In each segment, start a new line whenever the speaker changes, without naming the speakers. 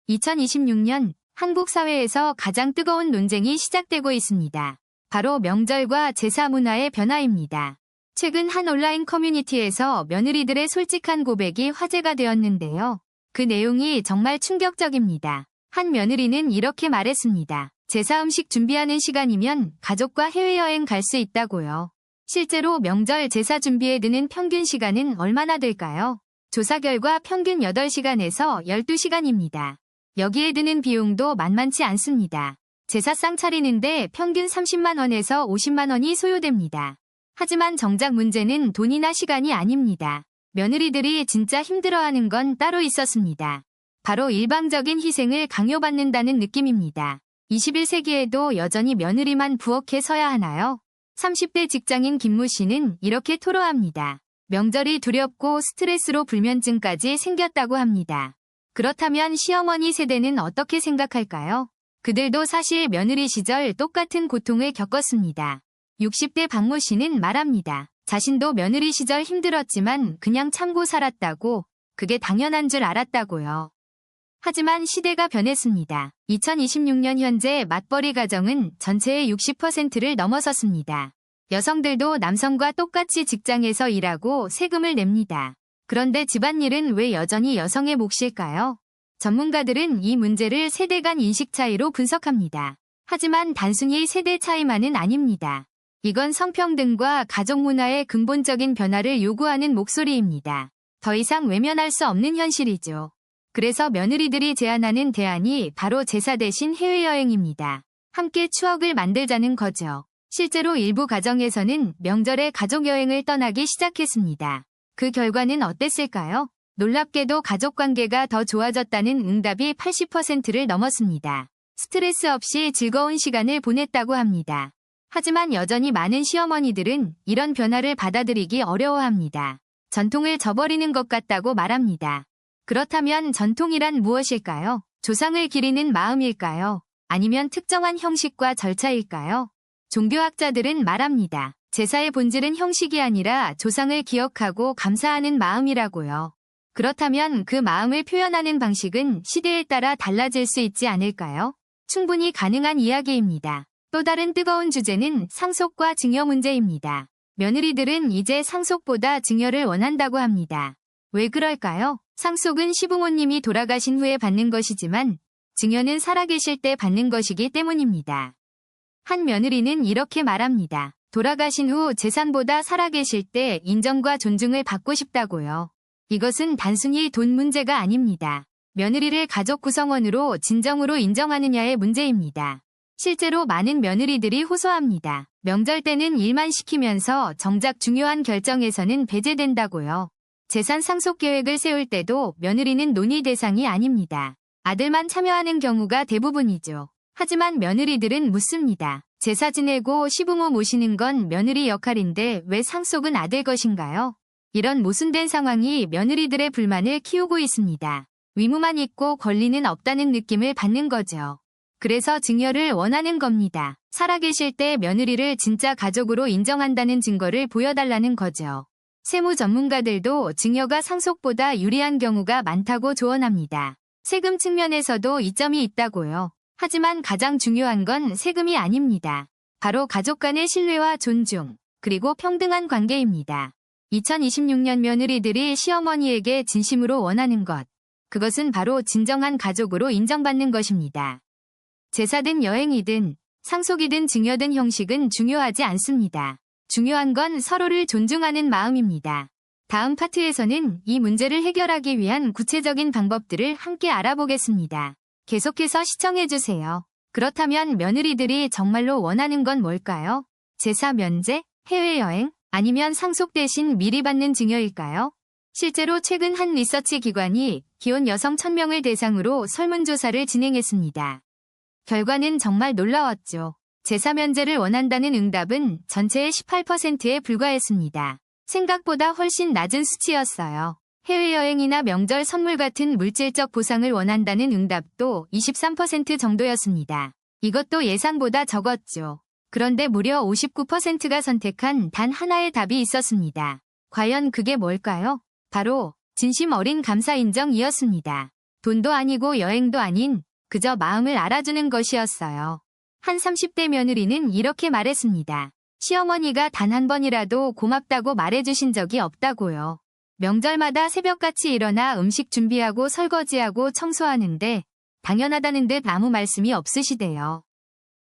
2026년 한국 사회에서 가장 뜨거운 논쟁이 시작되고 있습니다. 바로 명절과 제사 문화의 변화입니다. 최근 한 온라인 커뮤니티에서 며느리들의 솔직한 고백이 화제가 되었는데요. 그 내용이 정말 충격적입니다. 한 며느리는 이렇게 말했습니다. 제사 음식 준비하는 시간이면 가족과 해외여행 갈 수 있다고요. 실제로 명절 제사 준비에 드는 평균 시간은 얼마나 될까요? 조사 결과 평균 8시간에서 12시간입니다. 여기에 드는 비용도 만만치 않습니다. 제사상 차리는데 평균 30만 원에서 50만 원이 소요됩니다. 하지만 정작 문제는 돈이나 시간이 아닙니다. 며느리들이 진짜 힘들어하는 건 따로 있었습니다. 바로 일방적인 희생을 강요받는다는 느낌입니다. 21세기에도 여전히 며느리만 부엌에 서야 하나요? 30대 직장인 김모 씨는 이렇게 토로합니다. 명절이 두렵고 스트레스로 불면증까지 생겼다고 합니다. 그렇다면 시어머니 세대는 어떻게 생각할까요? 그들도 사실 며느리 시절 똑같은 고통을 겪었습니다. 60대 박모 씨는 말합니다. 자신도 며느리 시절 힘들었지만 그냥 참고 살았다고, 그게 당연한 줄 알았다고요. 하지만 시대가 변했습니다. 2026년 현재 맞벌이 가정은 전체의 60%를 넘어섰습니다. 여성들도 남성과 똑같이 직장에서 일하고 세금을 냅니다. 그런데 집안일은 왜 여전히 여성의 몫일까요? 전문가들은 이 문제를 세대 간 인식 차이로 분석합니다. 하지만 단순히 세대 차이만은 아닙니다. 이건 성평등과 가족 문화의 근본적인 변화를 요구하는 목소리입니다. 더 이상 외면할 수 없는 현실이죠. 그래서 며느리들이 제안하는 대안이 바로 제사 대신 해외여행입니다. 함께 추억을 만들자는 거죠. 실제로 일부 가정에서는 명절에 가족여행을 떠나기 시작했습니다. 그 결과는 어땠을까요? 놀랍게도 가족관계가 더 좋아졌다는 응답이 80%를 넘었습니다. 스트레스 없이 즐거운 시간을 보냈다고 합니다. 하지만 여전히 많은 시어머니들은 이런 변화를 받아들이기 어려워합니다. 전통을 저버리는 것 같다고 말합니다. 그렇다면 전통이란 무엇일까요? 조상을 기리는 마음일까요? 아니면 특정한 형식과 절차일까요? 종교학자들은 말합니다. 제사의 본질은 형식이 아니라 조상을 기억하고 감사하는 마음이라고요. 그렇다면 그 마음을 표현하는 방식은 시대에 따라 달라질 수 있지 않을까요? 충분히 가능한 이야기입니다. 또 다른 뜨거운 주제는 상속과 증여 문제입니다. 며느리들은 이제 상속보다 증여를 원한다고 합니다. 왜 그럴까요? 상속은 시부모님이 돌아가신 후에 받는 것이지만 증여는 살아계실 때 받는 것이기 때문입니다. 한 며느리는 이렇게 말합니다. 돌아가신 후 재산보다 살아계실 때 인정과 존중을 받고 싶다고요. 이것은 단순히 돈 문제가 아닙니다. 며느리를 가족 구성원으로 진정으로 인정하느냐의 문제입니다. 실제로 많은 며느리들이 호소합니다. 명절 때는 일만 시키면서 정작 중요한 결정에서는 배제된다고요. 재산 상속 계획을 세울 때도 며느리는 논의 대상이 아닙니다. 아들만 참여하는 경우가 대부분이죠. 하지만 며느리들은 묻습니다. 제사 지내고 시부모 모시는 건 며느리 역할인데 왜 상속은 아들 것인가요? 이런 모순된 상황이 며느리들의 불만을 키우고 있습니다. 위무만 있고 권리는 없다는 느낌을 받는 거죠. 그래서 증여를 원하는 겁니다. 살아계실 때 며느리를 진짜 가족으로 인정한다는 증거를 보여달라는 거죠. 세무 전문가들도 증여가 상속보다 유리한 경우가 많다고 조언합니다. 세금 측면에서도 이점이 있다고요. 하지만 가장 중요한 건 세금이 아닙니다. 바로 가족 간의 신뢰와 존중, 그리고 평등한 관계입니다. 2026년 며느리들이 시어머니에게 진심으로 원하는 것, 그것은 바로 진정한 가족으로 인정받는 것입니다. 제사든 여행이든 상속이든 증여든 형식은 중요하지 않습니다. 중요한 건 서로를 존중하는 마음입니다. 다음 파트에서는 이 문제를 해결하기 위한 구체적인 방법들을 함께 알아보겠습니다. 계속해서 시청해주세요. 그렇다면 며느리들이 정말로 원하는 건 뭘까요? 제사 면제, 해외여행, 아니면 상속 대신 미리 받는 증여일까요? 실제로 최근 한 리서치 기관이 기혼 여성 1000명을 대상으로 설문조사를 진행했습니다. 결과는 정말 놀라웠죠. 제사 면제를 원한다는 응답은 전체의 18%에 불과했습니다. 생각보다 훨씬 낮은 수치였어요. 해외여행이나 명절 선물 같은 물질적 보상을 원한다는 응답도 23% 정도였습니다. 이것도 예상보다 적었죠. 그런데 무려 59%가 선택한 단 하나의 답이 있었습니다. 과연 그게 뭘까요? 바로 진심 어린 감사 인정이었습니다. 돈도 아니고 여행도 아닌 그저 마음을 알아주는 것이었어요. 한 30대 며느리는 이렇게 말했습니다. 시어머니가 단 한 번이라도 고맙다고 말해주신 적이 없다고요. 명절마다 새벽같이 일어나 음식 준비하고 설거지하고 청소하는데 당연하다는 듯 아무 말씀이 없으시대요.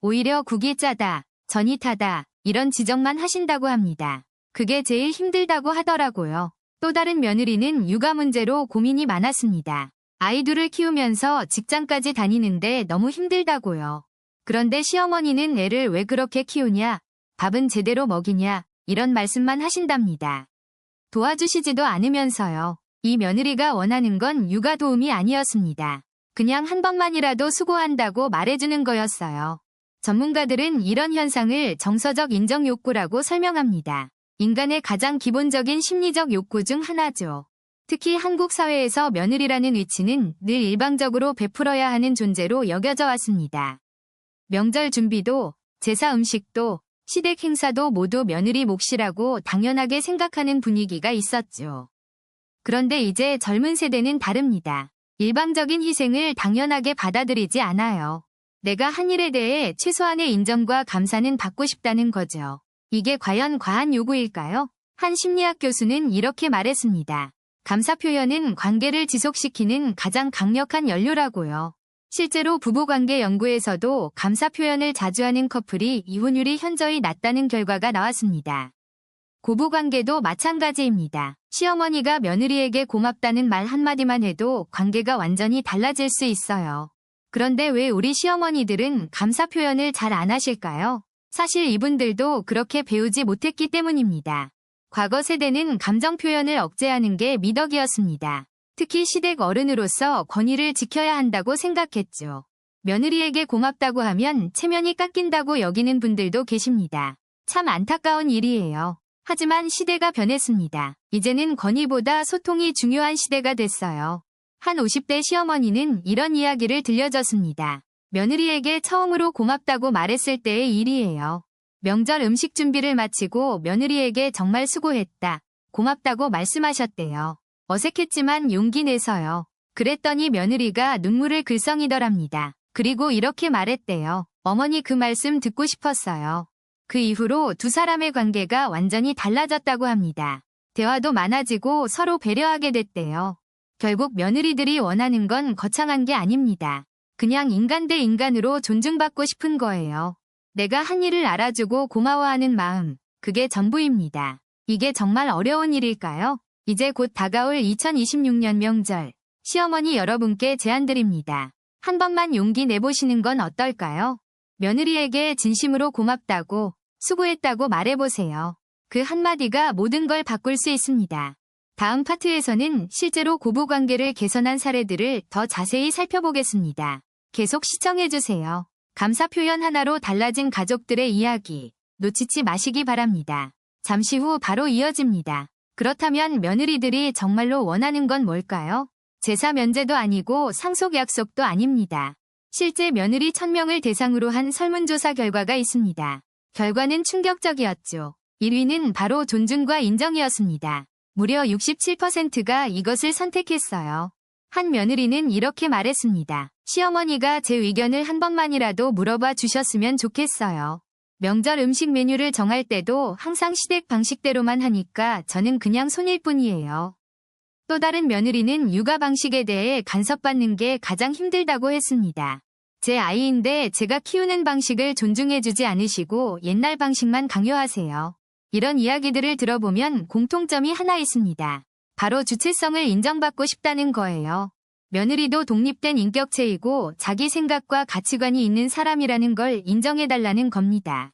오히려 국이 짜다, 전이 타다 이런 지적만 하신다고 합니다. 그게 제일 힘들다고 하더라고요. 또 다른 며느리는 육아 문제로 고민이 많았습니다. 아이 둘을 키우면서 직장까지 다니는데 너무 힘들다고요. 그런데 시어머니는 애를 왜 그렇게 키우냐, 밥은 제대로 먹이냐 이런 말씀만 하신답니다. 도와주시지도 않으면서요. 이 며느리가 원하는 건 육아 도움이 아니었습니다. 그냥 한 번만이라도 수고한다고 말해주는 거였어요. 전문가들은 이런 현상을 정서적 인정 욕구라고 설명합니다. 인간의 가장 기본적인 심리적 욕구 중 하나죠. 특히 한국 사회에서 며느리라는 위치는 늘 일방적으로 베풀어야 하는 존재로 여겨져 왔습니다. 명절 준비도, 제사 음식도, 시댁 행사도 모두 며느리 몫이라고 당연하게 생각하는 분위기가 있었죠. 그런데 이제 젊은 세대는 다릅니다. 일방적인 희생을 당연하게 받아들이지 않아요. 내가 한 일에 대해 최소한의 인정과 감사는 받고 싶다는 거죠. 이게 과연 과한 요구일까요? 한 심리학 교수는 이렇게 말했습니다. 감사 표현은 관계를 지속시키는 가장 강력한 연료라고요. 실제로 부부관계 연구에서도 감사 표현을 자주 하는 커플이 이혼율이 현저히 낮다는 결과가 나왔습니다. 고부관계도 마찬가지입니다. 시어머니가 며느리에게 고맙다는 말 한마디만 해도 관계가 완전히 달라질 수 있어요. 그런데 왜 우리 시어머니들은 감사 표현을 잘 안 하실까요? 사실 이분들도 그렇게 배우지 못했기 때문입니다. 과거 세대는 감정 표현을 억제하는 게 미덕이었습니다. 특히 시댁 어른으로서 권위를 지켜야 한다고 생각했죠. 며느리에게 고맙다고 하면 체면이 깎인다고 여기는 분들도 계십니다. 참 안타까운 일이에요. 하지만 시대가 변했습니다. 이제는 권위보다 소통이 중요한 시대가 됐어요. 한 50대 시어머니는 이런 이야기를 들려줬습니다. 며느리에게 처음으로 고맙다고 말했을 때의 일이에요. 명절 음식 준비를 마치고 며느리에게 정말 수고했다, 고맙다고 말씀하셨대요. 어색했지만 용기 내서요. 그랬더니 며느리가 눈물을 글썽이더랍니다. 그리고 이렇게 말했대요. 어머니 그 말씀 듣고 싶었어요. 그 이후로 두 사람의 관계가 완전히 달라졌다고 합니다. 대화도 많아지고 서로 배려하게 됐대요. 결국 며느리들이 원하는 건 거창한 게 아닙니다. 그냥 인간 대 인간으로 존중받고 싶은 거예요. 내가 한 일을 알아주고 고마워하는 마음, 그게 전부입니다. 이게 정말 어려운 일일까요? 이제 곧 다가올 2026년 명절, 시어머니 여러분께 제안드립니다. 한 번만 용기 내보시는 건 어떨까요? 며느리에게 진심으로 고맙다고, 수고했다고 말해보세요. 그 한마디가 모든 걸 바꿀 수 있습니다. 다음 파트에서는 실제로 고부관계를 개선한 사례들을 더 자세히 살펴보겠습니다. 계속 시청해주세요. 감사 표현 하나로 달라진 가족들의 이야기, 놓치지 마시기 바랍니다. 잠시 후 바로 이어집니다. 그렇다면 며느리들이 정말로 원하는 건 뭘까요? 제사 면제도 아니고 상속 약속도 아닙니다. 실제 며느리 1000명을 대상으로 한 설문조사 결과가 있습니다. 결과는 충격적이었죠. 1위는 바로 존중과 인정이었습니다. 무려 67%가 이것을 선택했어요. 한 며느리는 이렇게 말했습니다. 시어머니가 제 의견을 한 번만이라도 물어봐 주셨으면 좋겠어요. 명절 음식 메뉴를 정할 때도 항상 시댁 방식대로만 하니까 저는 그냥 손일 뿐이에요. 또 다른 며느리는 육아 방식에 대해 간섭받는 게 가장 힘들다고 했습니다. 제 아이인데 제가 키우는 방식을 존중해주지 않으시고 옛날 방식만 강요하세요. 이런 이야기들을 들어보면 공통점이 하나 있습니다. 바로 주체성을 인정받고 싶다는 거예요. 며느리도 독립된 인격체이고 자기 생각과 가치관이 있는 사람이라는 걸 인정해달라는 겁니다.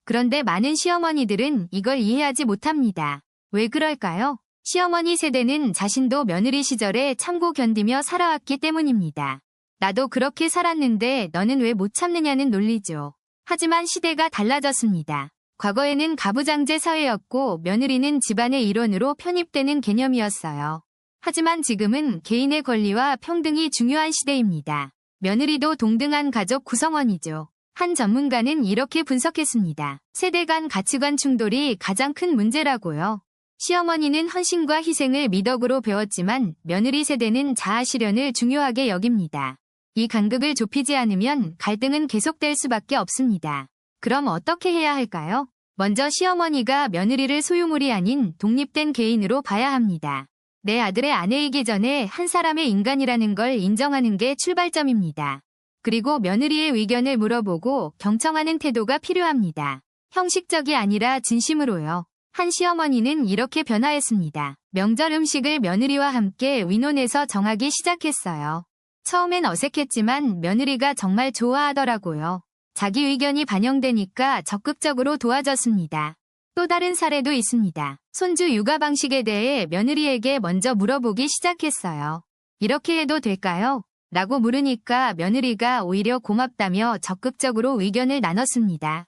그런데 많은 시어머니들은 이걸 이해하지 못합니다. 왜 그럴까요? 시어머니 세대는 자신도 며느리 시절에 참고 견디며 살아왔기 때문입니다. 나도 그렇게 살았는데 너는 왜 못 참느냐는 논리죠. 하지만 시대가 달라졌습니다. 과거에는 가부장제 사회였고 며느리는 집안의 일원으로 편입되는 개념이었어요. 하지만 지금은 개인의 권리와 평등이 중요한 시대입니다. 며느리도 동등한 가족 구성원이죠. 한 전문가는 이렇게 분석했습니다. 세대 간 가치관 충돌이 가장 큰 문제라고요. 시어머니는 헌신과 희생을 미덕으로 배웠지만 며느리 세대는 자아 실현을 중요하게 여깁니다. 이 간극을 좁히지 않으면 갈등은 계속될 수밖에 없습니다. 그럼 어떻게 해야 할까요? 먼저 시어머니가 며느리를 소유물이 아닌 독립된 개인으로 봐야 합니다. 내 아들의 아내이기 전에 한 사람의 인간이라는 걸 인정하는 게 출발점입니다. 그리고 며느리의 의견을 물어보고 경청하는 태도가 필요합니다. 형식적이 아니라 진심으로요. 한 시어머니는 이렇게 변화했습니다. 명절 음식을 며느리와 함께 의논해서 정하기 시작했어요. 처음엔 어색했지만 며느리가 정말 좋아하더라고요. 자기 의견이 반영되니까 적극적으로 도와줬습니다. 또 다른 사례도 있습니다. 손주 육아 방식에 대해 며느리에게 먼저 물어보기 시작했어요. 이렇게 해도 될까요? 라고 물으니까 며느리가 오히려 고맙다며 적극적으로 의견을 나눴습니다.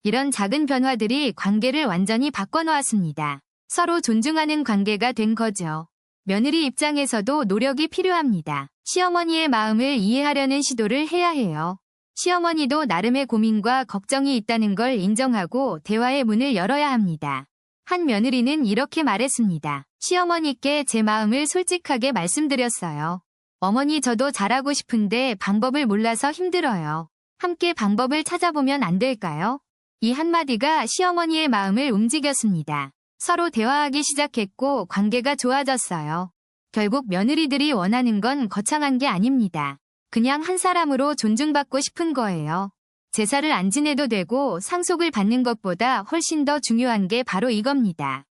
이런 작은 변화들이 관계를 완전히 바꿔놓았습니다. 서로 존중하는 관계가 된 거죠. 며느리 입장에서도 노력이 필요합니다. 시어머니의 마음을 이해하려는 시도를 해야 해요. 시어머니도 나름의 고민과 걱정이 있다는 걸 인정하고 대화의 문을 열어야 합니다. 한 며느리는 이렇게 말했습니다. 시어머니께 제 마음을 솔직하게 말씀드렸어요. 어머니, 저도 잘하고 싶은데 방법을 몰라서 힘들어요. 함께 방법을 찾아보면 안 될까요? 이 한마디가 시어머니의 마음을 움직였습니다. 서로 대화하기 시작했고 관계가 좋아졌어요. 결국 며느리들이 원하는 건 거창한 게 아닙니다. 그냥 한 사람으로 존중받고 싶은 거예요. 제사를 안 지내도 되고 상속을 받는 것보다 훨씬 더 중요한 게 바로 이겁니다.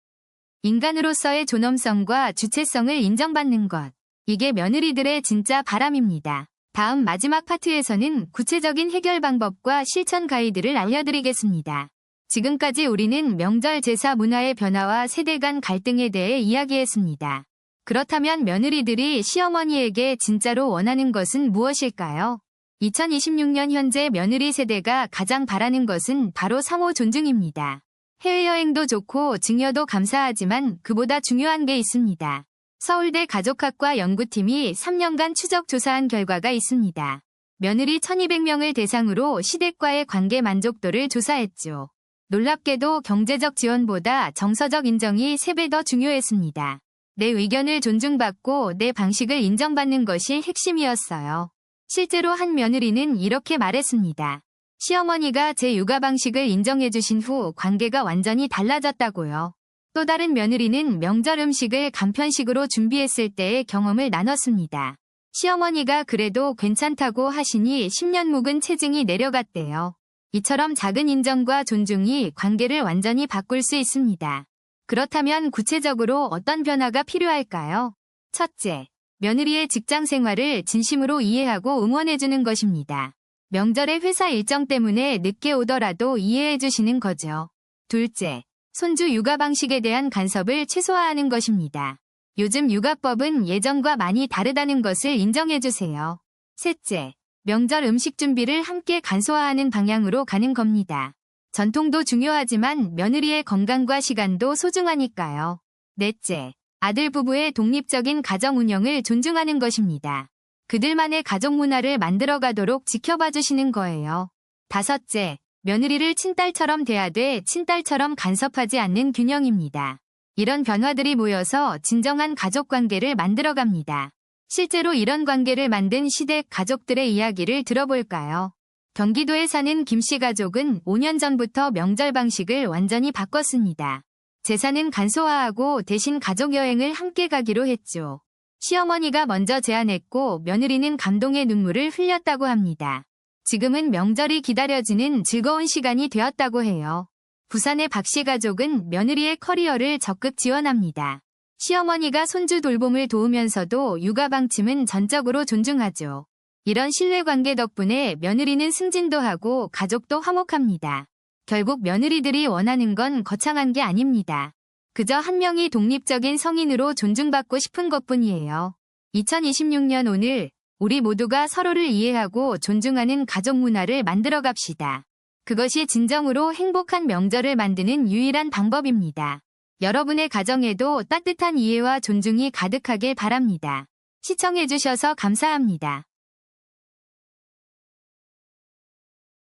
인간으로서의 존엄성과 주체성을 인정받는 것. 이게 며느리들의 진짜 바람입니다. 다음 마지막 파트에서는 구체적인 해결 방법과 실천 가이드를 알려드리겠습니다. 지금까지 우리는 명절 제사 문화의 변화와 세대 간 갈등에 대해 이야기했습니다. 그렇다면 며느리들이 시어머니에게 진짜로 원하는 것은 무엇일까요? 2026년 현재 며느리 세대가 가장 바라는 것은 바로 상호 존중입니다. 해외여행도 좋고 증여도 감사하지만 그보다 중요한 게 있습니다. 서울대 가족학과 연구팀이 3년간 추적 조사한 결과가 있습니다. 며느리 1200명을 대상으로 시댁과의 관계 만족도를 조사했죠. 놀랍게도 경제적 지원보다 정서적 인정이 3배 더 중요했습니다. 내 의견을 존중받고 내 방식을 인정받는 것이 핵심이었어요. 실제로 한 며느리는 이렇게 말했습니다. 시어머니가 제 육아 방식을 인정해주신 후 관계가 완전히 달라졌다고요. 또 다른 며느리는 명절 음식을 간편식으로 준비했을 때의 경험을 나눴습니다. 시어머니가 그래도 괜찮다고 하시니 10년 묵은 체증이 내려갔대요. 이처럼 작은 인정과 존중이 관계를 완전히 바꿀 수 있습니다. 그렇다면 구체적으로 어떤 변화가 필요할까요? 첫째, 며느리의 직장 생활을 진심으로 이해하고 응원해주는 것입니다. 명절에 회사 일정 때문에 늦게 오더라도 이해해주시는 거죠. 둘째, 손주 육아 방식에 대한 간섭을 최소화하는 것입니다. 요즘 육아법은 예전과 많이 다르다는 것을 인정해주세요. 셋째, 명절 음식 준비를 함께 간소화하는 방향으로 가는 겁니다. 전통도 중요하지만 며느리의 건강과 시간도 소중하니까요. 넷째, 아들 부부의 독립적인 가정 운영을 존중하는 것입니다. 그들만의 가족 문화를 만들어가도록 지켜봐 주시는 거예요. 다섯째, 며느리를 친딸처럼 대하되 친딸처럼 간섭하지 않는 균형입니다. 이런 변화들이 모여서 진정한 가족관계를 만들어갑니다. 실제로 이런 관계를 만든 시댁 가족들의 이야기를 들어볼까요? 경기도에 사는 김씨 가족은 5년 전부터 명절 방식을 완전히 바꿨습니다. 제사는 간소화하고 대신 가족여행을 함께 가기로 했죠. 시어머니가 먼저 제안했고 며느리는 감동의 눈물을 흘렸다고 합니다. 지금은 명절이 기다려지는 즐거운 시간이 되었다고 해요. 부산의 박씨 가족은 며느리의 커리어를 적극 지원합니다. 시어머니가 손주 돌봄을 도우면서도 육아 방침은 전적으로 존중하죠. 이런 신뢰관계 덕분에 며느리는 승진도 하고 가족도 화목합니다. 결국 며느리들이 원하는 건 거창한 게 아닙니다. 그저 한 명이 독립적인 성인으로 존중받고 싶은 것뿐이에요. 2026년 오늘 우리 모두가 서로를 이해하고 존중하는 가족 문화를 만들어 갑시다. 그것이 진정으로 행복한 명절을 만드는 유일한 방법입니다. 여러분의 가정에도 따뜻한 이해와 존중이 가득하길 바랍니다. 시청해주셔서 감사합니다.